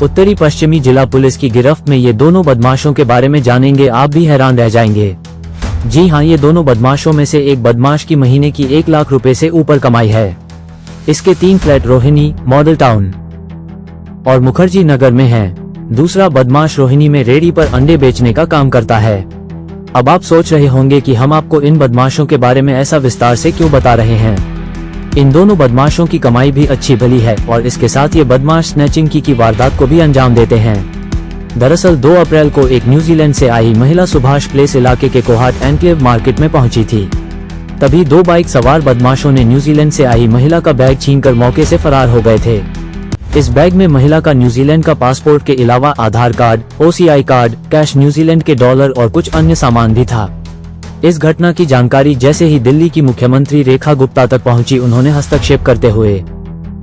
उत्तरी पश्चिमी जिला पुलिस की गिरफ्त में ये दोनों बदमाशों के बारे में जानेंगे, आप भी हैरान रह जाएंगे। जी हां, ये दोनों बदमाशों में से एक बदमाश की महीने की 1 लाख रुपए से ऊपर कमाई है। इसके 3 फ्लैट रोहिणी, मॉडल टाउन और मुखर्जी नगर में हैं। दूसरा बदमाश रोहिणी में रेहड़ी पर अंडे बेचने का काम करता है। अब आप सोच रहे होंगे कि हम आपको इन बदमाशों के बारे में ऐसा विस्तार से क्यों बता रहे हैं। इन दोनों बदमाशों की कमाई भी अच्छी भली है और इसके साथ ये बदमाश स्नैचिंग की वारदात को भी अंजाम देते हैं। दरअसल 2 अप्रैल को एक न्यूजीलैंड से आई महिला सुभाष प्लेस इलाके के कोहाट एनक्लेव मार्केट में पहुंची थी। तभी 2 बाइक सवार बदमाशों ने न्यूजीलैंड से आई महिला का बैग छीनकर मौके से फरार हो गए थे। इस बैग में महिला का न्यूजीलैंड का पासपोर्ट के अलावा Aadhaar card, OCI card, cash, New Zealand के डॉलर और कुछ अन्य सामान भी था। इस घटना की जानकारी जैसे ही दिल्ली की मुख्यमंत्री रेखा गुप्ता तक पहुंची, उन्होंने हस्तक्षेप करते हुए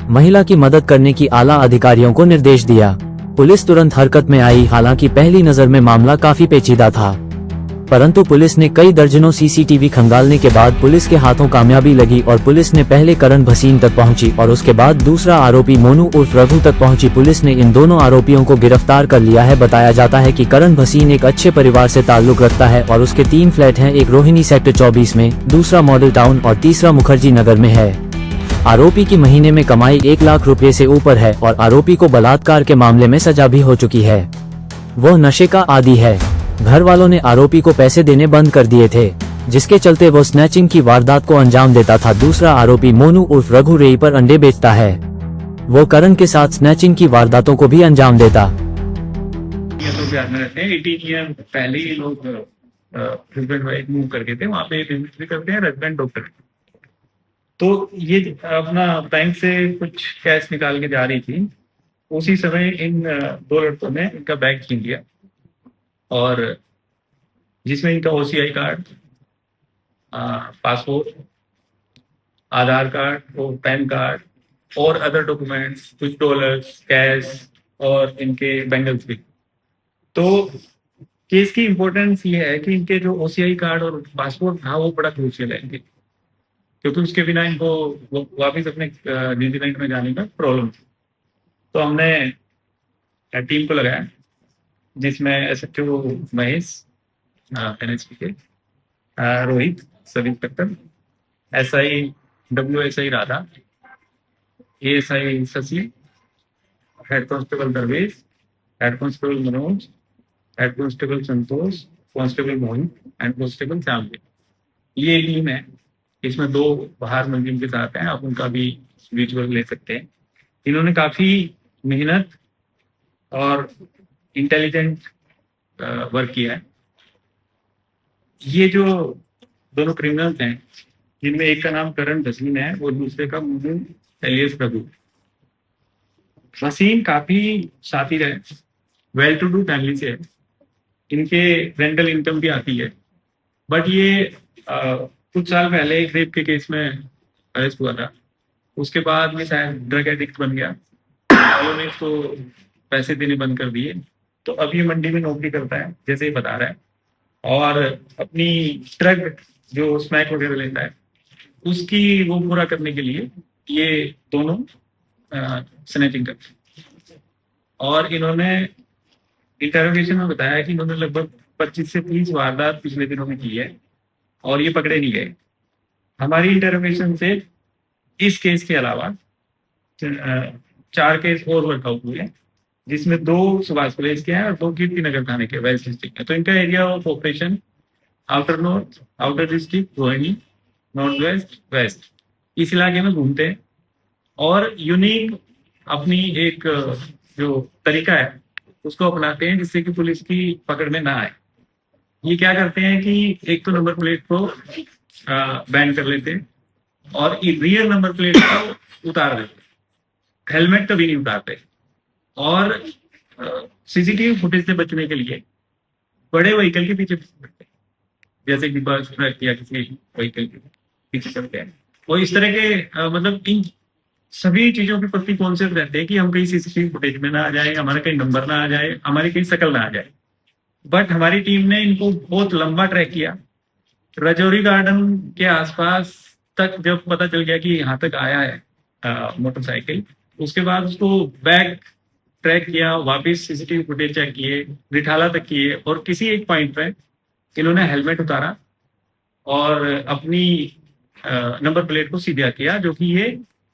महिला की मदद करने की आला अधिकारियों को निर्देश दिया। पुलिस तुरंत हरकत में आई। हालांकि पहली नजर में मामला काफी पेचीदा था, परंतु पुलिस ने कई दर्जनों CCTV खंगालने के बाद पुलिस के हाथों कामयाबी लगी और पुलिस ने पहले करण भसीन तक पहुंची और उसके बाद दूसरा आरोपी मोनू उर्फ रघु तक पहुंची। पुलिस ने इन दोनों आरोपियों को गिरफ्तार कर लिया है। बताया जाता है कि करण भसीन एक अच्छे परिवार से ताल्लुक रखता है और उसके 3 फ्लैट हैं, एक रोहिणी सेक्टर 24 में, दूसरा मॉडल टाउन और तीसरा मुखर्जी नगर में है। आरोपी की महीने में कमाई 1 लाख रुपए से ऊपर है और आरोपी को बलात्कार के मामले में सजा भी हो चुकी है। वह नशे का आदी है। घर वालों ने आरोपी को पैसे देने बंद कर दिए थे, जिसके चलते वो स्नैचिंग की वारदात को अंजाम देता था। दूसरा आरोपी मोनू उर्फ रघु रेई पर अंडे बेचता है। वो करण के साथ स्नैचिंग की वारदातों को भी अंजाम देता। ये लोग ध्यान में रहते हैं। 18 ईयर पहले ही लोग हस्बैंड वाइफ मूव करके थे, वहाँ पे बिजनेस भी करते हैं, हस्बैंड डॉक्टर। तो ये अपना बैंक से कुछ कैश निकाल के जा रही थी, उसी समय इन 2 लड़कों ने इनका बैग छीन लिया और जिसमें इनका OCI card, passport, Aadhaar card और पैन कार्ड और अदर डॉक्यूमेंट्स, कुछ डॉलर्स, कैश और इनके बैंगल्स भी। तो केस की इम्पोर्टेंस ये है कि इनके जो OCI कार्ड और पासपोर्ट था वो बड़ा क्रूशियल है इनके, क्योंकि उसके बिना इनको वापस अपने न्यूजीलैंड में जाने का प्रॉब्लम थी। तो हमने टीम को लगाया, जिसमें SHO महेश, NSP के Rohit, sub inspector, SI WSI Radha, ASI Shashi, head constable Darvesh, head constable Manoj, head constable Santosh, constable Mohit and constable Shyam. ये टीम है। इसमें 2 बाहर मुलजिम के साथ हैं, आप उनका भी विजुअल ले सकते हैं। इन्होंने काफी मेहनत और इंटेलिजेंट वर्क किया है। ये जो दोनों क्रिमिनल्स हैं, जिनमें एक का नाम करण भसीन है और दूसरे का मोनू एलियस प्रभु। भसीन काफी शातिर है, वेल टू डू फैमिली से है, इनके रेंटल इनकम भी आती है। बट ये कुछ साल पहले एक रेप के केस में अरेस्ट हुआ था। उसके बाद में शायद ड्रग एडिक्ट बन गया, वालों ने इसको पैसे देने बंद कर दिए। तो अब ये मंडी में नौकरी करता है, जैसे ही बता रहा है, और अपनी ड्रग जो स्मैक वगैरह लेता है उसकी वो पूरा करने के लिए ये दोनों स्नैचिंग करते हैं। और इन्होंने इंटरोगेशन में बताया कि इन्होंने लगभग 25 से 30 वारदात पिछले दिनों में की है और ये पकड़े नहीं गए। हमारी इंटरोगेशन से इस केस के अलावा 4 केस और वर्कआउट हुए, जिसमें 2 सुभाष प्लेस के हैं और 2 कीर्ति नगर थाने के, वेस्ट डिस्ट्रिक्ट है। तो इनका area of operation outer north, outer district, Rohini, north west, west, इस इलाके में घूमते हैं। और यूनिक अपनी एक जो तरीका है उसको अपनाते हैं, जिससे कि पुलिस की पकड़ में ना आए। ये क्या करते हैं कि एक तो नंबर प्लेट को बैन कर लेते हैं और रियर नंबर प्लेट को उतार देते हैं, हेलमेट कभी नहीं उतारते। और CCTV फुटेज से बचने के लिए बड़े व्हीकल के पीछे चलते हैं, जैसे कि बस, ट्रक या किसी व्हीकल के पीछे चलते हैं। और इस तरह के मतलब इन सभी चीजों के प्रति कॉन्शियस रहते हैं कि हम कहीं CCTV फुटेज में ना आ जाए, हमारा कहीं नंबर ना आ जाए, हमारी कहीं शक्ल ना आ जाए। बट हमारी टीम ने इनको बहुत लंबा ट्रैक किया, रजौरी गार्डन के आसपास तक जब पता चल गया कि यहाँ तक आया है मोटरसाइकिल, उसके बाद उसको बैक ट्रैक किया, वापस सीसीटीवी फुटेज चेक किए, रिठाला तक किए, और किसी एक पॉइंट पे इन्होंने हेलमेट उतारा और अपनी नंबर प्लेट को सीधा किया, जो कि ये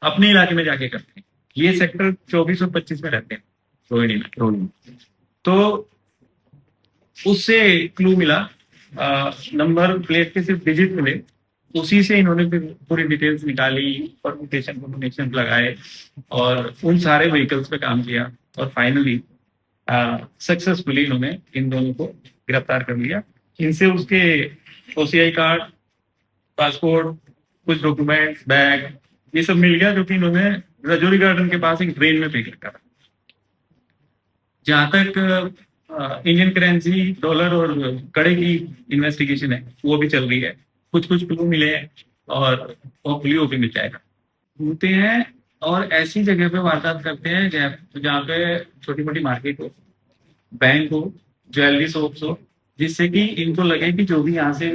अपने इलाके में जाके करते हैं। ये सेक्टर 24 और 25 में रहते हैं, रोहिणी में। तो उससे क्लू मिला, नंबर प्लेट के सिर्फ डिजिट मिले, उसी से इन्होंने फिर पूरी डिटेल्स निकाली, परम्यूटेशन लगाए और उन सारे व्हीकल्स पे काम किया, और फाइनली सक्सेसफुली इन्होंने इन दोनों को गिरफ्तार कर लिया। इनसे उसके OCI कार्ड, पासपोर्ट, कुछ डॉक्यूमेंट्स, बैग, ये सब मिल गया, जो कि इन्होंने रजौरी गार्डन के पास एक ड्रेन में फेंक रखा था। जहां तक इंडियन करेंसी, डॉलर और कड़े की इन्वेस्टिगेशन है, वो भी चल रही है। कुछ क्लू मिले हैं और होपफुली वो भी मिल जाएगा। घूमते हैं और ऐसी जगह पे वारदात करते हैं जहाँ पे छोटी मोटी मार्केट हो, बैंक हो, ज्वेलरी शॉप्स हो, जिससे कि इनको लगे कि जो भी यहाँ से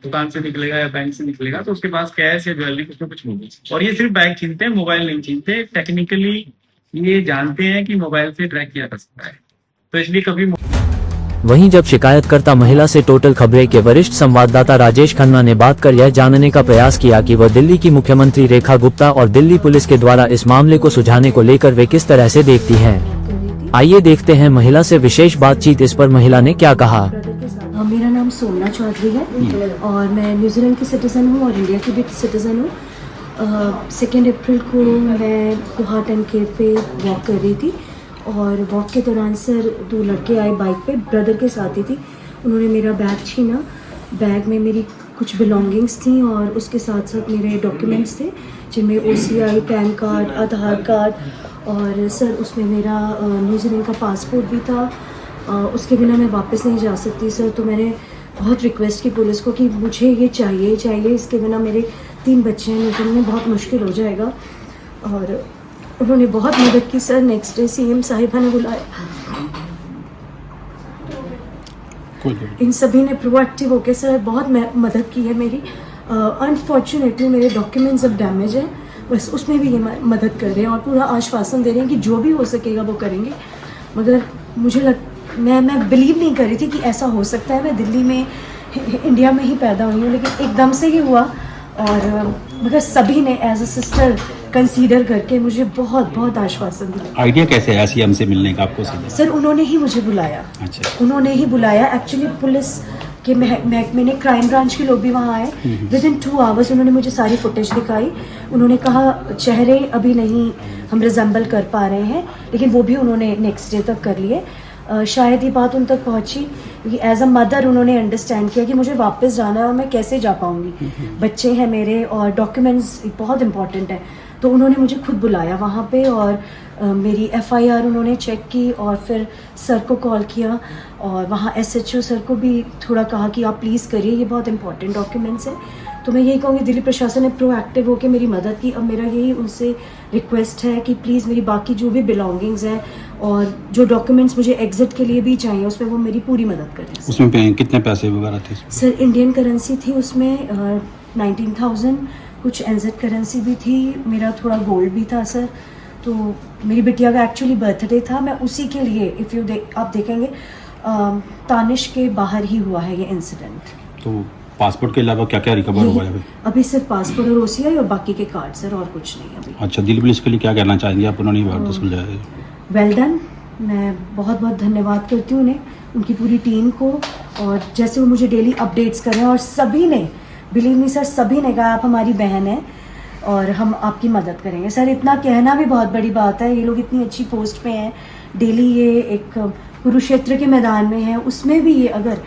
दुकान से निकलेगा या बैंक से निकलेगा तो उसके पास कैश या ज्वेलरी कुछ ना कुछ होगी। और ये सिर्फ बैग छीनते हैं, मोबाइल नहीं छीनते। टेक्निकली ये जानते हैं कि मोबाइल से ट्रैक किया जा सकता है, तो इसलिए कभी। वहीं जब शिकायतकर्ता महिला से टोटल खबरें के वरिष्ठ संवाददाता राजेश खन्ना ने बात कर यह जानने का प्रयास किया कि वह दिल्ली की मुख्यमंत्री रेखा गुप्ता और दिल्ली पुलिस के द्वारा इस मामले को सुलझाने को लेकर वे किस तरह से देखती हैं। आइए देखते हैं महिला से विशेष बातचीत। इस पर महिला ने क्या कहा। मेरा नाम सोमना चौधरी है और मैं न्यूजीलैंड की सिटीज़न हूँ और इंडिया की भी सिटीज़न हूँ। 2 अप्रैल को मैं गुवाहाटी एनके पे वॉक कर रही थी और वॉक के दौरान सर 2 लड़के आए बाइक पे, ब्रदर के साथ ही थी। उन्होंने मेरा बैग छीना। बैग में मेरी कुछ बिलोंगिंग्स थी और उसके साथ साथ मेरे डॉक्यूमेंट्स थे, जिनमें OCI, पैन कार्ड, आधार कार्ड और सर उसमें मेरा न्यूजीलैंड का पासपोर्ट भी था। उसके बिना मैं वापस नहीं जा सकती सर। तो मैंने बहुत रिक्वेस्ट की पुलिस को कि मुझे ये चाहिए, इसके बिना मेरे 3 बच्चे हैं न्यूजीलैंड में, बहुत मुश्किल हो जाएगा। और उन्होंने बहुत मदद की सर। नेक्स्ट डे CM साहिबा ने बुलाया, इन सभी ने प्रोएक्टिव होकर सर बहुत मदद की है मेरी। अनफॉर्चुनेटली मेरे डॉक्यूमेंट्स अब डैमेज हैं, बस उसमें भी ये मदद कर रहे हैं और पूरा आश्वासन दे रहे हैं कि जो भी हो सकेगा वो करेंगे। मगर मुझे मैं बिलीव नहीं कर रही थी कि ऐसा हो सकता है। मैं दिल्ली में, इंडिया में ही पैदा हुई हूँ, लेकिन एकदम से ही हुआ। और मगर सभी ने एज अ सिस्टर कंसीडर करके मुझे बहुत आश्वासन दिया। आइडिया कैसे आया CM से मिलने का आपको सीधा? सर उन्होंने ही मुझे बुलाया। अच्छा। उन्होंने ही बुलाया। एक्चुअली पुलिस के मैंने क्राइम ब्रांच के लोग भी वहाँ आए। विदिन 2 आवर्स उन्होंने मुझे सारी फुटेज दिखाई। उन्होंने कहा चेहरे अभी नहीं हम रिजेंबल कर पा रहे हैं, लेकिन वो भी उन्होंने नेक्स्ट डे तक कर लिए। शायद ये बात उन तक पहुंची कि एज अ मदर उन्होंने अंडरस्टैंड किया कि मुझे वापस जाना है और मैं कैसे जा पाऊंगी। बच्चे हैं मेरे और डॉक्यूमेंट्स बहुत इंपॉर्टेंट है। तो उन्होंने मुझे खुद बुलाया वहाँ पे और मेरी FIR उन्होंने चेक की और फिर सर को कॉल किया और वहाँ SHO सर को भी थोड़ा कहा कि आप प्लीज़ करिए, ये बहुत इंपॉर्टेंट डॉक्यूमेंट्स है। तो मैं यही कहूँगी दिल्ली प्रशासन ने प्रोएक्टिव होकर मेरी मदद की। अब मेरा यही उनसे रिक्वेस्ट है कि प्लीज़ मेरी बाकी जो भी बिलोंगिंग्स हैं और जो डॉक्यूमेंट्स मुझे एग्जिट के लिए भी चाहिए उसमें वो मेरी पूरी मदद करें। उसमें कितने पैसे वगैरह थे? सर इंडियन करेंसी थी उसमें 19,000, कुछ NZ करेंसी भी थी, मेरा थोड़ा गोल्ड भी था सर। तो मेरी बिटिया का एक्चुअली बर्थडे था, मैं उसी के लिए आप देखेंगे तानिश के बाहर ही हुआ है ये इंसिडेंट। तो पासपोर्ट के अलावा क्या क्या रिकवर हुआ है अभी? सिर्फ पासपोर्ट और OCI और बाकी के कार्ड सर, और कुछ नहीं अभी। अच्छा, दिल्ली पुलिस के लिए क्या कहना चाहेंगे आप? उन्होंने बात सुलझाया। Well done. मैं बहुत धन्यवाद करती हूँ उन्हें, उनकी पूरी टीम को, और जैसे वो मुझे डेली अपडेट्स कर रहे हैं। और सभी ने, बिलीव मी सर, सभी ने कहा आप हमारी बहन हैं और हम आपकी मदद करेंगे। सर इतना कहना भी बहुत बड़ी बात है, ये लोग इतनी अच्छी पोस्ट पे हैं, डेली ये एक कुरुक्षेत्र के मैदान में है, उसमें भी ये अगर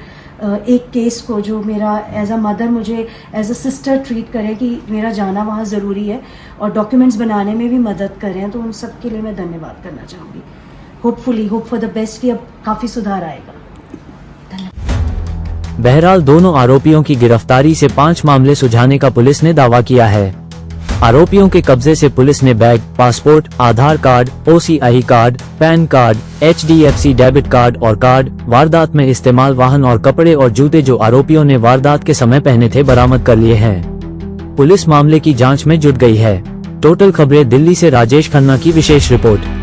एक केस को जो मेरा एज अ मदर मुझे एज अ सिस्टर ट्रीट करे कि मेरा जाना वहाँ ज़रूरी है और डॉक्यूमेंट्स बनाने में भी मदद करें, तो उन सब के लिए मैं धन्यवाद करना चाहूँगी। होप फॉर द बेस्ट कि अब काफ़ी सुधार आएगा। बहरहाल दोनों आरोपियों की गिरफ्तारी से 5 मामले सुलझाने का पुलिस ने दावा किया है। आरोपियों के कब्जे से पुलिस ने bag, passport, Aadhaar card, OCI card, PAN card, HDFC debit card और कार्ड, वारदात में इस्तेमाल वाहन और कपड़े और जूते जो आरोपियों ने वारदात के समय पहने थे बरामद कर लिए हैं। पुलिस मामले की जांच में जुट गई है। टोटल खबरें दिल्ली से राजेश खन्ना की विशेष रिपोर्ट।